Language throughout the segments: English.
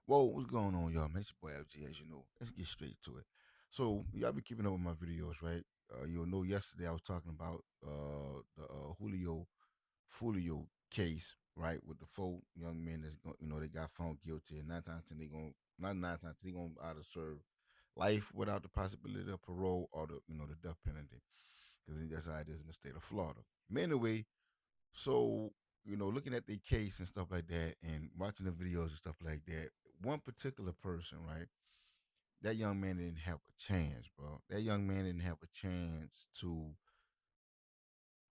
Whoa, what's going on, y'all, man? It's your boy FG, as you know. Let's get straight to it. So, y'all be keeping up with my videos, right? You'll know yesterday I was talking about the Julio Folio case, right? With the four young men that's going, they got found guilty, and 9 times 10 they going not 9 times 10 they going to either serve life without the possibility of parole or the death penalty, because that's how it is in the state of Florida. But anyway, so, looking at the case and stuff like that and watching the videos and stuff like that, one particular person, right? That young man didn't have a chance, bro. That young man didn't have a chance to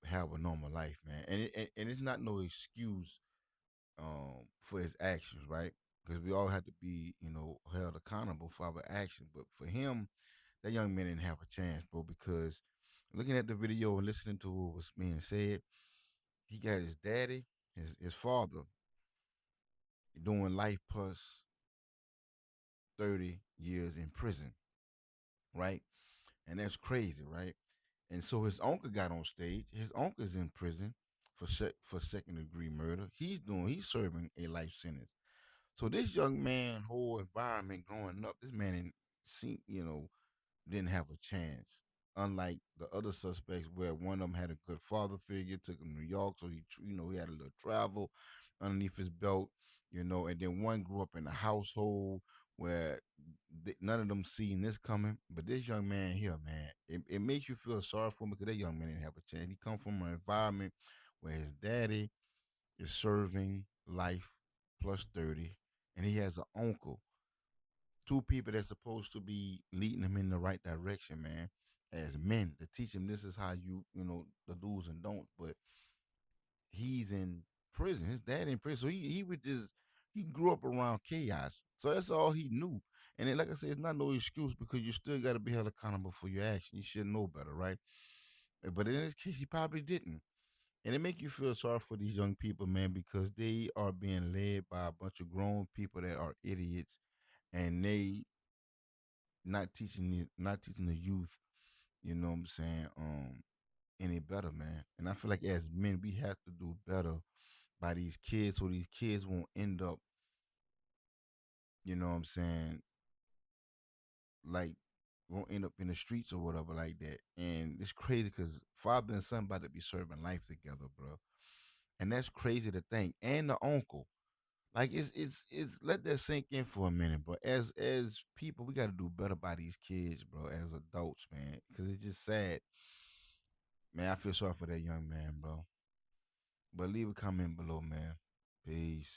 have a normal life, man. And it's not no excuse for his actions, right? Because we all have to be, held accountable for our actions. But for him, that young man didn't have a chance, bro, because looking at the video and listening to what was being said, he got his daddy, his father, doing life plus 30 years in prison, right? And that's crazy, right? And so his uncle got on stage. His uncle's in prison for second degree murder. He's serving a life sentence. So this young man, whole environment growing up, this man didn't see, didn't have a chance. Unlike the other suspects, where one of them had a good father figure, took him to New York, so he had a little travel underneath his belt, and then one grew up in a household where none of them seen this coming. But this young man here, man, it makes you feel sorry for him because that young man didn't have a chance. He come from an environment where his daddy is serving life plus 30, and he has an uncle, two people that's supposed to be leading him in the right direction, man, as men to teach him this is how the do's and don'ts. But he's in prison. His dad in prison, so he would just he grew up around chaos, so that's all he knew. And then, like I said, it's not no excuse because you still got to be held accountable for your action. You should know better, right? But in this case, he probably didn't. And it make you feel sorry for these young people, man, because they are being led by a bunch of grown people that are idiots, and they not teaching the youth, you know what I'm saying, any better, man. And I feel like as men, we have to do better by these kids, so these kids won't end up, you know what I'm saying, like won't end up in the streets or whatever like that. And it's crazy because father and son about to be serving life together, bro. And that's crazy to think. And the uncle. Like it's let that sink in for a minute, bro. As people, we got to do better by these kids, bro. As adults, man, because it's just sad, man. I feel sorry for that young man, bro. But leave a comment below, man. Peace.